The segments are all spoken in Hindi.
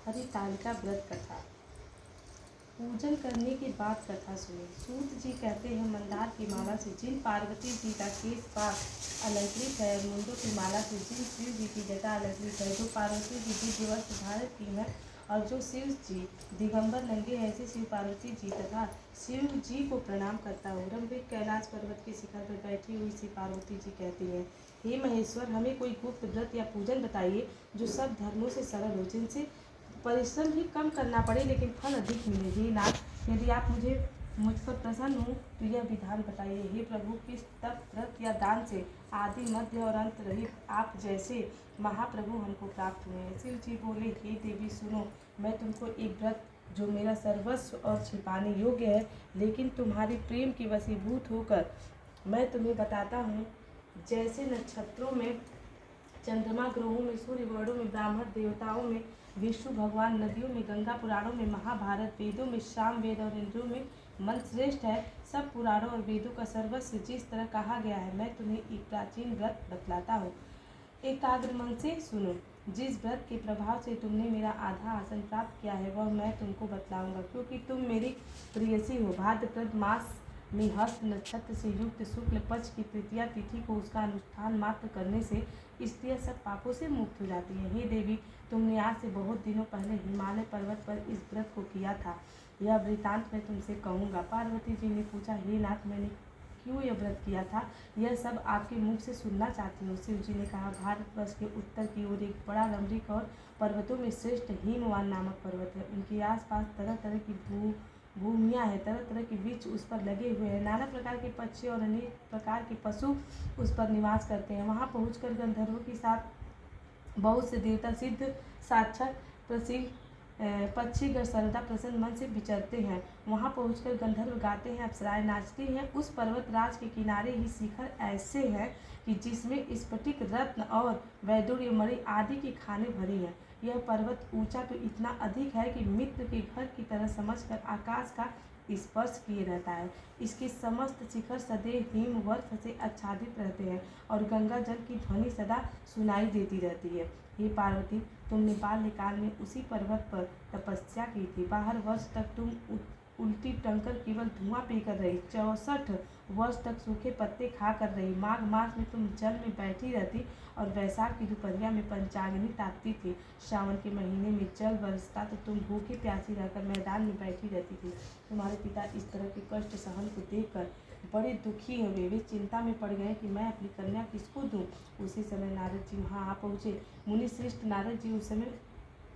हरितालिका व्रत कथा। पूजन करने के बाद कथा सुनी। सूत जी कहते हैं, मंदार की माला से जिन पार्वती जी का केश पाग अलंकृत है, मुंडों की माला से जिन शिव जी की जटा अलंकृत है, जो पार्वती जी दिव्य वस्त्र धारण की है और जो शिव जी दिगंबर नंगे हैं, ऐसे शिव पार्वती जी तथा शिव जी को प्रणाम करता हूँ। रंभे कैलाश पर्वत के शिखर पर बैठी हुई शिव पार्वती जी कहती हैं, हे महेश्वर, हमें कोई गुप्त व्रत या पूजन बताइए जो सब धर्मों से सरल हो, जिनसे परिश्रम भी कम करना पड़े लेकिन फल अधिक मिले। हे नाथ, यदि आप मुझ पर प्रसन्न हो तो यह विधान बताइए। हे प्रभु, किस तप, व्रत या दान से आदि मध्य और अंत रहित आप जैसे महाप्रभु हमको प्राप्त हुए हैं। शिव जी बोले, हे देवी सुनो, मैं तुमको एक व्रत जो मेरा सर्वस्व और छिपाने योग्य है, लेकिन तुम्हारी प्रेम की वशीभूत होकर मैं तुम्हें बताता हूँ। जैसे नक्षत्रों में, चंद्रमा, ग्रहों में, सूर्य, वर्णों में, ब्राह्मण, देवताओं में विष्णु भगवान, नदियों में गंगा, पुराणों में महाभारत, वेदों में साम वेद और इंद्रियों में मंत्र श्रेष्ठ है, सब पुराणों और वेदों का सर्वस्व जिस तरह कहा गया है, मैं तुम्हें एक प्राचीन व्रत बतलाता हूँ। एकाग्र मन से सुनो। जिस व्रत के प्रभाव से तुमने मेरा आधा आसन प्राप्त किया है वह मैं तुमको बतलाऊंगा, क्योंकि तुम मेरी प्रियसी हो। भाद्रपद मास में हस्त नक्षत्र से युक्त शुक्ल पक्ष की तृतीया तिथि को उसका अनुष्ठान मात्र करने से स्त्रियां सब पापों से मुक्त हो जाती हैं। हे देवी, तुमने आज से बहुत दिनों पहले हिमालय पर्वत पर इस व्रत को किया था, यह वृतांत मैं तुमसे कहूँगा। पार्वती जी ने पूछा, हे नाथ, मैंने क्यों यह व्रत किया था, यह सब आपके मुख से सुनना चाहती हूँ। शिव जी ने कहा, भारतवर्ष के उत्तर की ओर एक बड़ा रमणीक और पर्वतों में श्रेष्ठ हिमवान नामक पर्वत है। उनके आसपास तरह तरह की भूमियाँ हैं, तरह तरह के वृक्ष उस पर लगे हुए हैं, नाना प्रकार के पक्षी और अनेक प्रकार के पशु उस पर निवास करते हैं। वहाँ पहुँचकर गंधर्वों के साथ बहुत से देवता सिद्ध साक्षात पक्षीगण सर्वदा प्रसन्न मन से विचरते हैं। वहाँ पहुंचकर गंधर्व गाते हैं, अप्सराएं नाचती हैं। उस पर्वत राज के किनारे ही शिखर ऐसे हैं कि जिसमें स्फटिक, रत्न और वैडूर्य मणि आदि की खानें भरी हैं। यह पर्वत ऊंचा तो इतना अधिक है कि मित्र के घर की तरह समझकर आकाश का स्पर्श किए रहता है। इसके समस्त शिखर सदैव हिम वर्ष से आच्छादित रहते हैं और गंगा जल की ध्वनि सदा सुनाई देती रहती है। हे पार्वती, तुमने बाल्यकाल में उसी पर्वत पर तपस्या की थी। 12 वर्ष तक तुम उल्टी टंकर केवल धुआं पीकर रही, 64 वर्ष तक सूखे पत्ते खाकर रही। माघ मास में तुम जल में बैठी रहती और वैशाख की दोपहरिया में पंचाग्नि तापती थी। सावन के महीने में जल बरसता तो तुम भूखी प्यासी रहकर मैदान में बैठी रहती थी। तुम्हारे पिता इस तरह के कष्ट सहन को देखकर बड़े दुखी हुए। वे चिंता में पड़ गए कि मैं अपनी कन्या किसको दूं। उसी समय नारद जी वहाँ आ पहुँचे। मुनि श्रेष्ठ नारद जी उस समय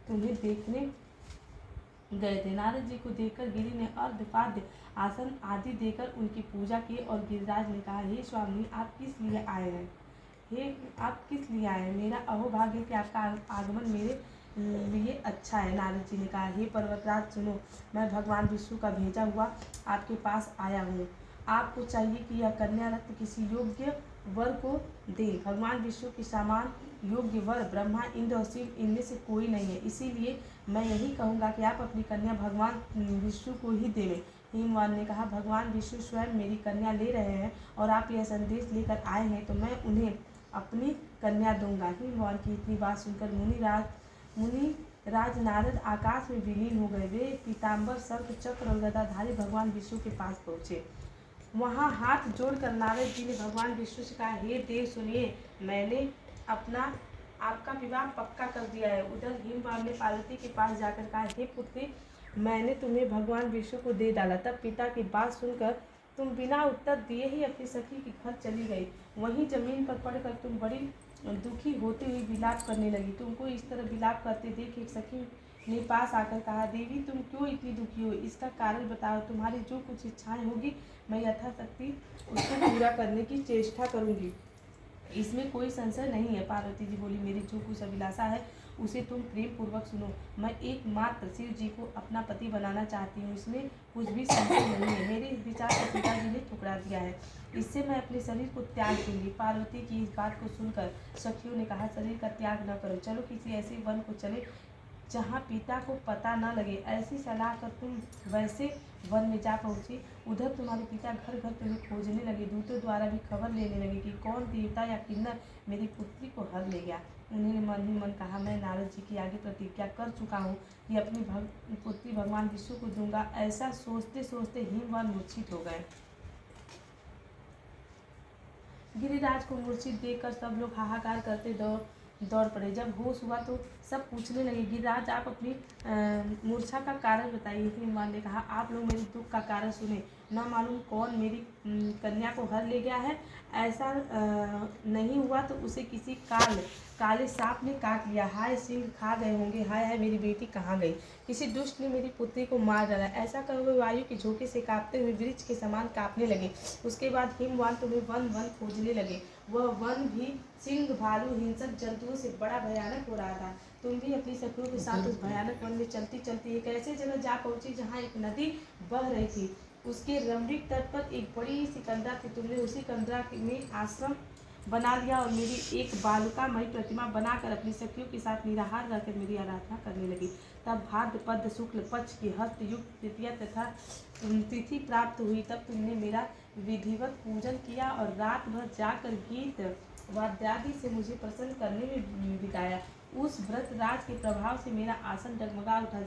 तुम्हें देखने गए थे। नारद जी को देखकर गिरि ने अर्धपाद्य आसन आदि देकर उनकी पूजा की और गिरिराज ने कहा, हे स्वामी, आप किस लिए आए हैं? आप किस लिए आए हैं? मेरा अहोभाग्य कि आपका आगमन मेरे लिए अच्छा है। नारद जी ने कहा, हे पर्वतराज सुनो, मैं भगवान विष्णु का भेजा हुआ आपके पास आया हूँ। आपको चाहिए कि यह कन्या रत्न किसी योग्य वर को दे। भगवान विष्णु के समान योग्य वर ब्रह्मा, इंद्र और शिव इनमें से कोई नहीं है, इसीलिए मैं यही कहूँगा कि आप अपनी कन्या भगवान विष्णु को ही देवें। हिमवान ने कहा, भगवान विष्णु स्वयं मेरी कन्या ले रहे हैं और आप यह संदेश लेकर आए हैं तो मैं उन्हें अपनी कन्या दूंगा। हिमवान की इतनी बात सुनकर मुनि राज नारद आकाश में विलीन हो गए। वे पीताम्बर, सर्प, चक्र और गदाधारी भगवान विष्णु के पास पहुँचे। वहाँ हाथ जोड़कर नारद जी ने भगवान विष्णु से कहा, हे देव सुनिए, मैंने आपका विवाह पक्का कर दिया है। उधर हिमवान ने पार्वती के पास जाकर कहा, हे पुत्री, मैंने तुम्हें भगवान विष्णु को दे डाला। तब पिता की बात सुनकर तुम बिना उत्तर दिए ही अपनी सखी के घर चली गई। वहीं जमीन पर पड़कर तुम बड़ी दुखी होती हुई विलाप करने लगी। तुमको इस तरह विलाप करते देख एक सखी ने पास आकर कहा, देवी, तुम क्यों इतनी दुखी हो? इसका कारण बताओ। तुम्हारी जो कुछ इच्छाएं होगी मैं यथाशक्ति उसको पूरा करने की चेष्टा करूंगी, इसमें कोई संशय नहीं है। पार्वती जी बोली, मेरी जो कुछ अभिलाषा है उसे तुम प्रेम पूर्वक सुनो। मैं एकमात्र शिव जी को अपना पति बनाना चाहती हूँ, इसमें कुछ भी संशय नहीं है। मेरे इस विचार को पिताजी ने ठुकरा दिया है, इससे मैं अपने शरीर को त्याग दूंगी। पार्वती की इस बात को सुनकर सखियों ने कहा, शरीर का त्याग न करो, चलो किसी ऐसे वन को चले जहाँ पिता को पता न लगे। ऐसी सलाह कर तुम वैसे वन में जा पहुँची। उधर तुम्हारे पिता घर घर तुम्हें खोजने लगे, दूतों द्वारा भी खबर लेने लगे कि कौन देवता या किन्नर मेरी पुत्री को हर ले गया। उन्होंने मन ही मन कहा, मैं नारद जी की आगे प्रतिज्ञा कर चुका हूँ कि अपनी पुत्री भगवान विष्णु को दूंगा। ऐसा सोचते सोचते हिमवान मूर्छित हो गए। गिरिराज को मूर्छित देखकर सब लोग हाहाकार करते दौड़ पड़े। जब होश हुआ तो सब पूछने लगे, गिरिराज आप अपनी मूर्छा का कारण बताइए। हिमवान ने कहा, आप लोग मेरे दुख का कारण सुने। न मालूम कौन मेरी कन्या को हर ले गया है। ऐसा नहीं हुआ तो उसे किसी काले सांप ने काट लिया। हाय, सिंह खा गए होंगे। हाय हाय, मेरी बेटी कहाँ गई। किसी दुष्ट ने मेरी पुत्री को मार डाला। ऐसा कर वे वायु के झोंके से कांपते हुए वृक्ष के समान कांपने लगे। उसके बाद हिमवान तुम्हें वन वन खोजने लगे। वह वन भी सिंह, भालू, हिंसक जंतुओं से बड़ा भयानक हो रहा था। तुम भी अपनी सखियों के साथ उस भयानक वन में चलती चलती एक ऐसे जगह जा पहुंची जहाँ एक नदी बह रही थी। उसके रमणीक तट पर एक बड़ी सी कंदरा थी। तुमने उसी कंदरा में आश्रम बना लिया और मेरी एक बालुकामयी प्रतिमा बनाकर अपनी सखियों के साथ निराहार रहकर मेरी आराधना करने लगी। तब भाद्रपद शुक्ल पक्ष की हस्त युक्त तृतीया तथा तिथि प्राप्त हुई। तब तुमने मेरा विधिवत पूजन किया और रात भर जाकर गीत वाद्यादि से मुझे प्रसन्न करने में बिताया। उस व्रत राज के प्रभाव से मेरा आसन डगमगा उठा,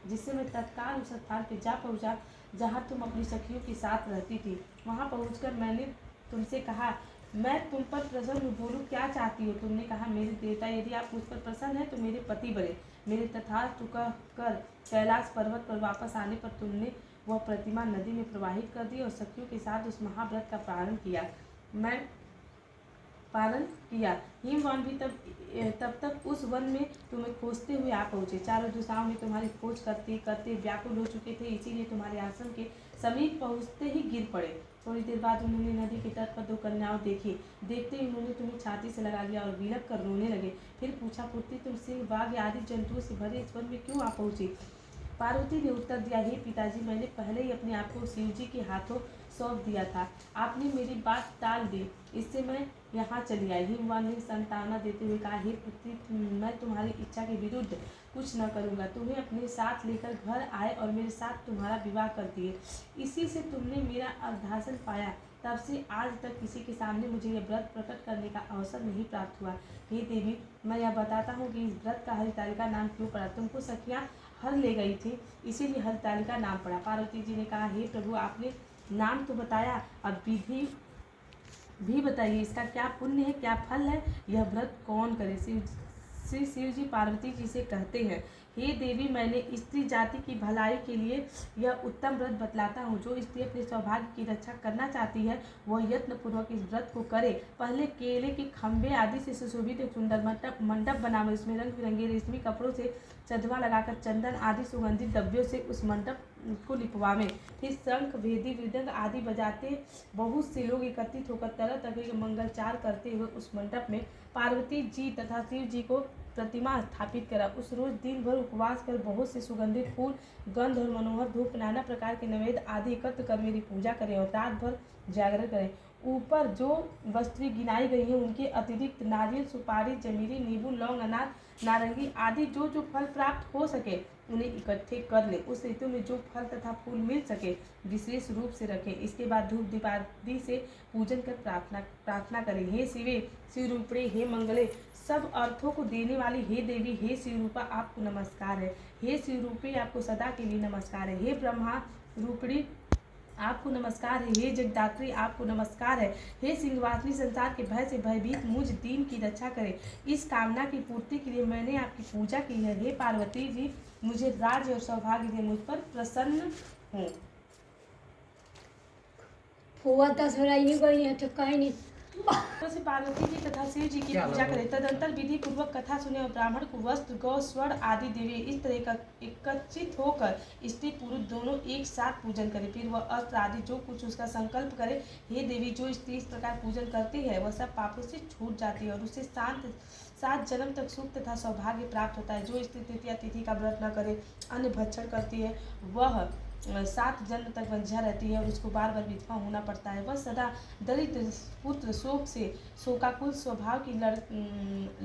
जिससे मैं तत्काल उस स्थान पर जा पहुंचा जहाँ तुम अपनी सखियों के साथ रहती थी। वहाँ पहुंचकर मैंने तुमसे कहा, मैं तुम पर प्रसन्न हूँ, बोलो क्या चाहती हो। तुमने कहा, मेरे देवता, यदि आप मुझ पर प्रसन्न हैं तो मेरे पति बने। मेरे तथास्तु कहकर कैलाश पर्वत पर वापस आने पर तुमने वह प्रतिमा नदी में प्रवाहित कर दी और सखियों के साथ उस महाव्रत का पालन किया। हिमवान भी तब तक उस वन में तुम्हें खोजते हुए आ पहुँचे। चारों दिशाओं में तुम्हारी खोज करते करते व्याकुल हो चुके थे, इसीलिए तुम्हारे आश्रम के समीप पहुँचते ही गिर पड़े। थोड़ी देर बाद उन्होंने नदी के तट पर दो कन्याओं देखी। देखते ही उन्होंने तुम्हें छाती से लगा लिया और बिलख कर रोने लगे। फिर पूछा, पुत्री, तुम सिंह, बाघ आदि जंतुओं से भरे इस वन में क्यों आ पहुँची। पार्वती ने उत्तर दिया, हे पिताजी, मैंने पहले ही अपने आप को शिव जी के हाथों सौंप दिया था। आपने मेरी बात टाल दी, इससे मैं यहाँ चली आई। हिमवान ने सांत्वना देते हुए कहा, हे पुत्री, मैं तुम्हारी इच्छा के विरुद्ध कुछ न करूँगा। तुम्हें अपने साथ लेकर घर आए और मेरे साथ तुम्हारा विवाह कर दिए। इसी से तुमने मेरा अर्धासन पाया। तब से आज तक किसी के सामने मुझे यह व्रत प्रकट करने का अवसर नहीं प्राप्त हुआ। हे देवी, मैं यह बताता हूँ कि इस व्रत का हरितालिका नाम क्यों पड़ा। तुमको सखियाँ हर ले गई थी, इसीलिए हरितालिका नाम पड़ा। पार्वती जी ने कहा, हे प्रभु, आपने नाम तो बताया, अब विधि भी बताइए। इसका क्या पुण्य है, क्या फल है, यह व्रत कौन करे। श्री शिव जी पार्वती जी से कहते हैं, हे देवी, मैंने स्त्री जाति की भलाई के लिए यह उत्तम व्रत बतलाता हूँ। जो स्त्री अपने सौभाग्य की रक्षा करना चाहती है वह यत्न पूर्वक इस व्रत को करे। पहले केले के खंभे आदि से सुशोभित एक सुंदर मंडप बनावे, उसमें रंग बिरंगे रेशमी कपड़ों से चंदवा लगाकर चंदन आदि सुगंधित द्रव्यों से उस मंडप को लिपवावें। फिर शंख, भेदी, मृदंग आदि बजाते बहुत से लोग एकत्रित होकर तरह तरह के मंगलचार करते हुए उस मंडप में पार्वती जी तथा शिव जी को प्रतिमा स्थापित करा। उस रोज दिन भर उपवास कर बहुत से सुगंधित फूल, गंध और मनोहर धूप, नाना प्रकार के नैवेद्य आदि एकत्र कर मेरी पूजा करें और रात भर जागरण करें। ऊपर जो वस्तुएं गिनाई गई हैं उनके अतिरिक्त नारियल, सुपारी, जमीरी, नींबू, लौंग, अनार, नारंगी आदि जो जो फल प्राप्त हो सके उन्हें इकट्ठे कर ले। उस ऋतु में जो फल तथा फूल मिल सके विशेष रूप से रखें। इसके बाद धूप दीप आदि से पूजन कर प्रार्थना करें। हे शिवे, शिवरूपणे, हे मंगले, सब अर्थों को देने वाली हे देवी, हे शिवरूपा, आपको नमस्कार है। हे शिवरूपे, आपको सदा के लिए नमस्कार है। हे ब्रह्मा रूपिणी, आपको नमस्कार है। हे जगदात्री, आपको नमस्कार है। हे सिंहवासिनी, संसार के भय से भयभीत मुझ दीन की रक्षा करें। इस कामना की पूर्ति के लिए मैंने आपकी पूजा की है। हे पार्वती जी, मुझे राज्य और सौभाग्य दे, मुझ पर प्रसन्न हो। तो से पार्वती जी तथा शिव जी की पूजा करें। तदंतर विधि पूर्वक कथा सुने और ब्राह्मण को वस्त्र, गौ, स्वर्ण आदि देवे। इस तरह का एकत्रित होकर स्त्री पुरुष दोनों एक साथ पूजन करे। फिर वह अस्त्र आदि जो कुछ उसका संकल्प करे। हे देवी, जो स्त्री इस प्रकार पूजन करती है वह सब पापों से छूट जाती है और उसे 7 जन्म तक सुख तथा सौभाग्य प्राप्त होता है। जो स्त्री तृतीया तिथि का व्रत न करे, अन्न भक्षण करती है, वह 7 जन्म तक बंझा रहती है और उसको बार बार विधवा होना पड़ता है। वह सदा दरिद्र पुत्र शोक से शोकाकुल स्वभाव की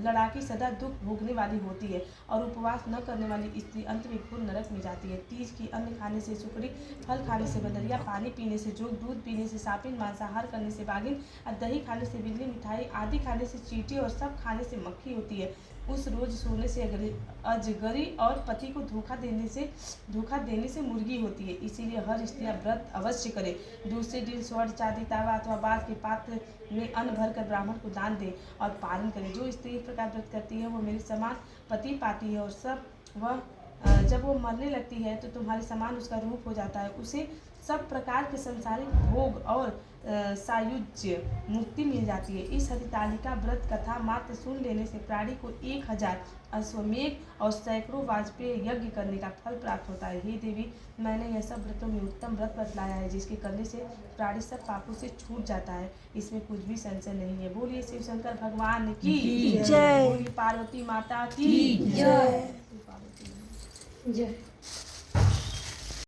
लड़ाकी सदा दुख भोगने वाली होती है और उपवास न करने वाली स्त्री अंत में घोर नरक में जाती है। तीज की अन्न खाने से सुकड़ी, फल खाने से बदरिया, पानी पीने से जोग, दूध पीने से सापिन, मांसाहार करने से बागिन, दही खाने से बिल्ली, मिठाई आदि खाने से चींटी और सब खाने से मक्खी होती है। उस रोज सोने से अजगरी और पति को धोखा देने से मुर्गी होती है। इसीलिए हर स्त्री व्रत अवश्य करे। दूसरे दिन स्वर्ण, चांदी, तांबा अथवा बांस के पात्र में अन्न भरकर ब्राह्मण को दान दे और पालन करे। जो स्त्री इस प्रकार व्रत करती है वो मेरे समान पति पाती है और जब वो मरने लगती है तो तुम्हारे समान उसका रूप हो जाता है। उसे सब प्रकार के संसारिक भोग और सायुज्य मुक्ति मिल जाती है। इस हरितालिका व्रत कथा मात्र सुन लेने से प्राणी को 1000 अश्वमेघ और सैकड़ों वाजपेय यज्ञ करने का फल प्राप्त होता है। हे देवी, मैंने यह सब व्रतों में उत्तम व्रत बतलाया है जिसके करने से प्राणी सब पापों से छूट जाता है। इसमें कुछ भी संशय नहीं है। बोलिए शिव शंकर भगवान की जय। बोलिए पार्वती माता की जय। जय।